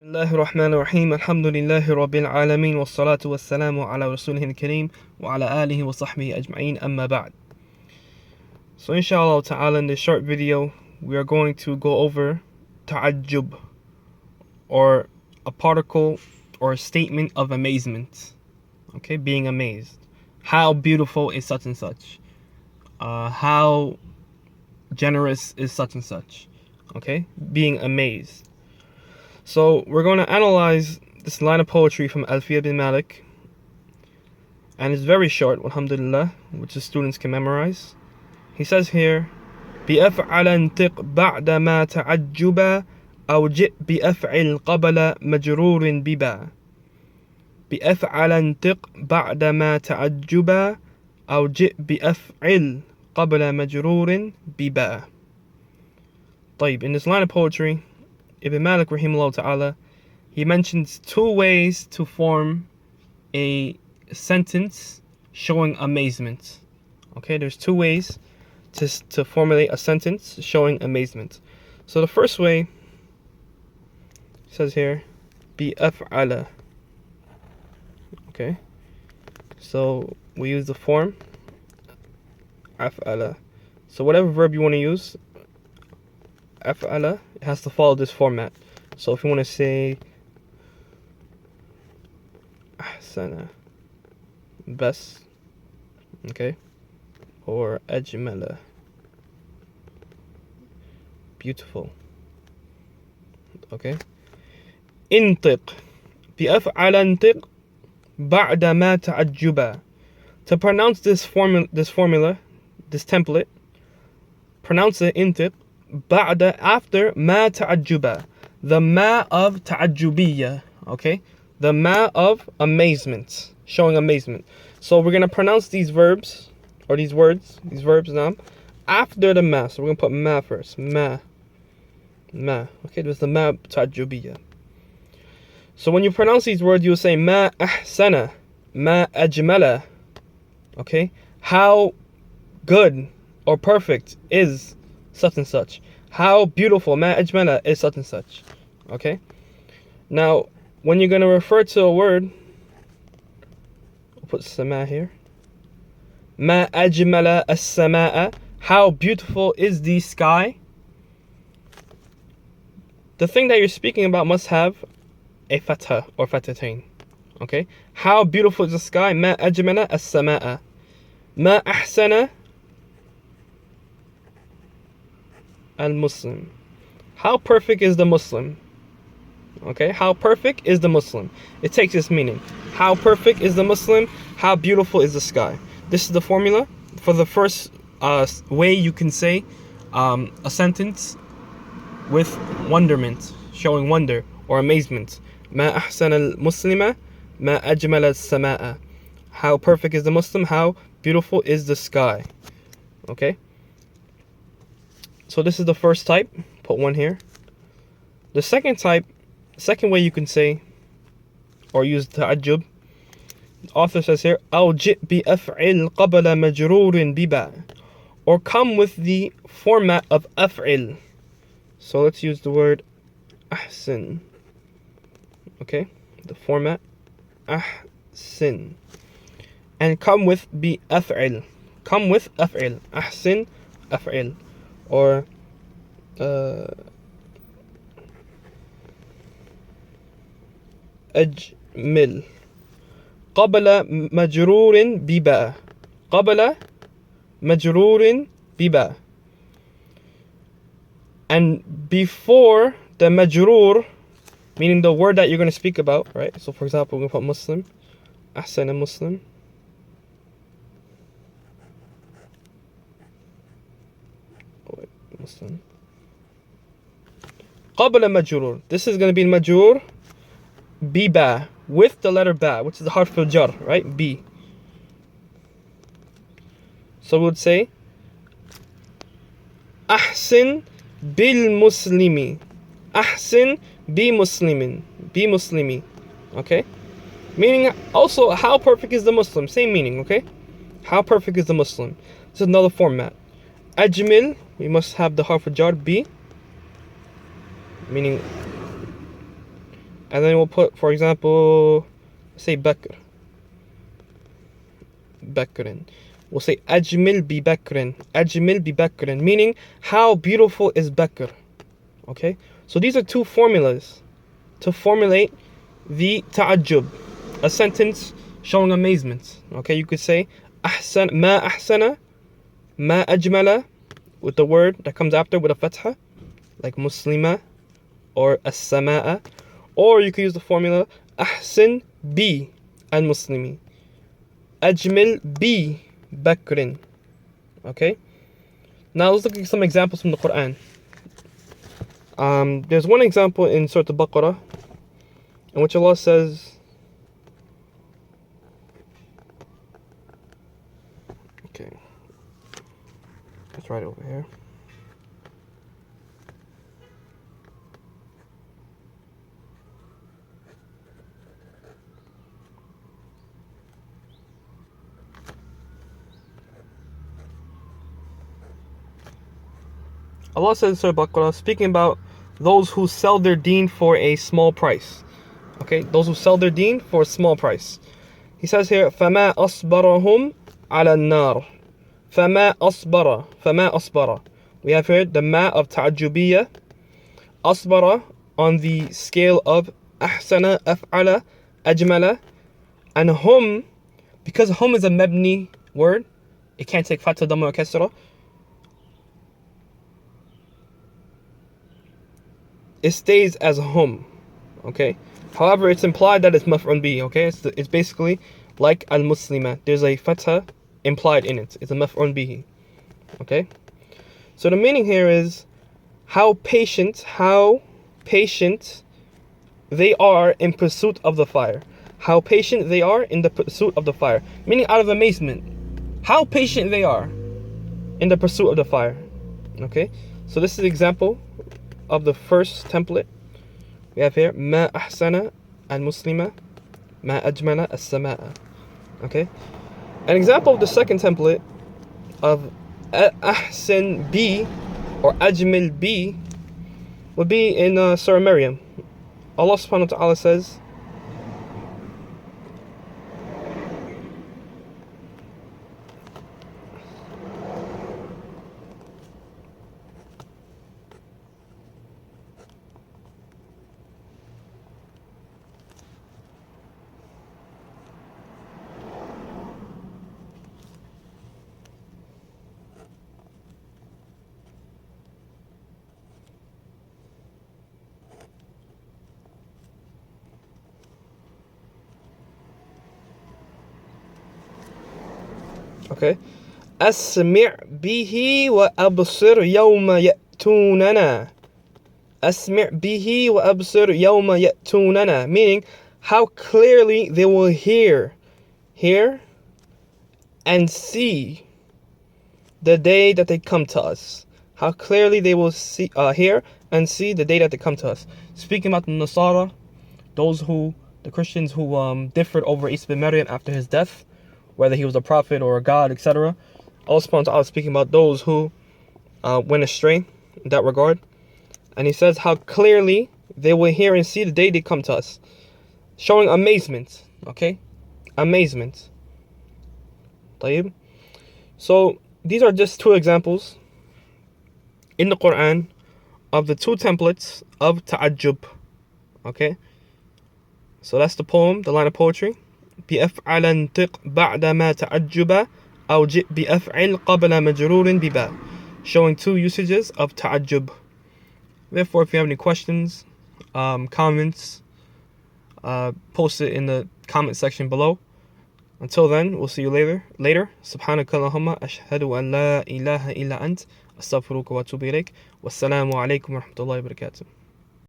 الله الرحمن الرحيم الحمد لله رب العالمين والصلاة والسلام على رسوله الكريم وعلى آله وصحبه أجمعين أما بعد. So inshallah ta'ala, in this short video we are going to go over تعجب, or a particle or a statement of amazement. Okay, being amazed. How beautiful is such and such? How generous is such and such? Okay, being amazed. So we're going to analyze this line of poetry from Alfiyyah ibn Maalik, and it's very short, alhamdulillah, which the students can memorize. He says here, بأفعل انطق بعد ما تعجبا أو جئ بأفعل قبل مجرور ببا. بأفعل انطق بعد ما تعجبا أو جئ بأفعل قبل مجرور ببا. طيب, in this line of poetry, Ibn Malik rahimahullah ta'ala, he mentions two ways to form a sentence showing amazement. Okay, there's two ways to formulate a sentence showing amazement. So the first way, says here, بأفعل. Okay, so we use the form أفعل. So whatever verb you want to use, أفعل, it has to follow this format. So if you want to say أحسن, best, okay, or أجمل, beautiful, okay. انطق, بأفعل انطق بعد ما تعجبا. To pronounce this formula, this template, pronounce it انطق بعد, after ما تعجبا, the ma of تعجبية, okay, the ma of amazement, showing amazement. So we're going to pronounce these verbs, or these verbs now, after the ma. So we're going to put ma first, ma, okay, there's the ma تعجبية. So when you pronounce these words, you'll say ma أحسن, ma أجمل, okay, how good or perfect is such and such. How beautiful, ma ajmala, is such and such. Okay? Now, when you're going to refer to a word, we'll put sama here. Ma ajmala as-samaa, how beautiful is the sky. The thing that you're speaking about must have a fatha or fatatain. Okay? How beautiful is the sky? Ma ajmala as-samaa. Ma ahsana al-Muslim. How perfect is the Muslim? Okay, how perfect is the Muslim? It takes this meaning. How perfect is the Muslim? How beautiful is the sky? This is the formula for the first way you can say a sentence with wonderment, showing wonder or amazement. Ma ahsan al-Muslima, ma ajmal al-samaa. How perfect is the Muslim? How beautiful is the sky? Okay. So this is the first type. Put one here. The second type, second way you can say or use تعجب, the author says here, أو جئ بأفعل قبل مجرور ببا, or come with the format of أفعل. So let's use the word أحسن. Okay, the format أحسن, and come with بأفعل. Come with أفعل. أحسن أفعل. Or أجمل قبل مجرور ببا. قبل مجرور ببا, and before the majrur, meaning the word that you're going to speak about, right? So for example, we're going to put Muslim, أحسن Muslim. Muslim. قبل مجرور. This is going to be majrur biba, with the letter ba, which is the harf al-jar, right? B. So we would say أحسن بالمسلم. أحسن بمسلم. بمسلمي. Okay? Meaning also, how perfect is the Muslim? Same meaning, okay? How perfect is the Muslim? This is another format. Ajmil, we must have the harf jar B, meaning And then we'll put, for example, say Bakr. Bakrin. We'll say Ajmil bi Bakrin. Ajmil bi Bakrin. Meaning, how beautiful is Bakr? Okay? So these are two formulas to formulate the ta'ajjub, a sentence showing amazement. Okay? You could say ahsan, ma ahsana, ma ajmala, with the word that comes after with a fatha, like muslima or as-sama'a. Or you could use the formula ahsan bi al-muslimi, ajmil bi bakrin. Okay? Now let's look at some examples from the Qur'an. There's one example in Surah Al-Baqarah in which Allah says, okay, let's write it over here. Allah says in Surah Al-Baqarah, speaking about those who sell their deen for a small price. Okay, those who sell their deen for a small price. He says here, فَمَا أَصْبَرَهُمْ عَلَى النَّارِ. فَمَا أَصْبَرَ. فَمَا أَصْبَرَ. We have here the ma of ta'ajjubiyya. Asbara on the scale of ahsana, af'ala, ajmala. And hum, because hum is a mabni word, it can't take fatha, dhamma, or kasra. It stays as hum, okay? However, it's implied that it's maf'un bihi, okay? It's basically like al-muslima. There's a fatha implied in it. It's a maf'un bihi, okay? So the meaning here is how patient they are in pursuit of the fire. How patient they are in the pursuit of the fire. Meaning out of amazement. How patient they are in the pursuit of the fire, okay? So this is an example of the first template. We have here ma ahsana al-muslima, ma ajmala as-sama'a. Okay? An example of the second template of ahsan bi or ajmil bi would be in Surah Maryam. Allah subhanahu wa ta'ala says, okay, asmi' bihi wa absir yawma ya'tunana. Asmi' bihi wa absir yawma ya'tunana. Meaning, how clearly they will hear and see the day that they come to us. How clearly they will see, hear and see the day that they come to us. Speaking about the Nasara, the Christians who differed over Isa ibn Maryam after his death, whether he was a prophet or a god, etc. Allah subhanahu wa ta'ala speaking about those who went astray in that regard. And he says how clearly they will hear and see the day they come to us. Showing amazement, okay? Amazement. طيب. So these are just two examples in the Qur'an of the two templates of ta'ajjub, okay? So that's the poem, the line of poetry. بأفعل انطق بعدما تعجب أو جئ بأفعل قبل مجرور بباء. Showing two usages of ta'ajjub. Therefore, if you have any questions, comments, post it in the comment section below. Until then, we'll see you later. سبحانك اللهم أشهد أن لا إله إلا أنت أستغفرك وأتوب إليك. والسلام عليكم ورحمة الله وبركاته.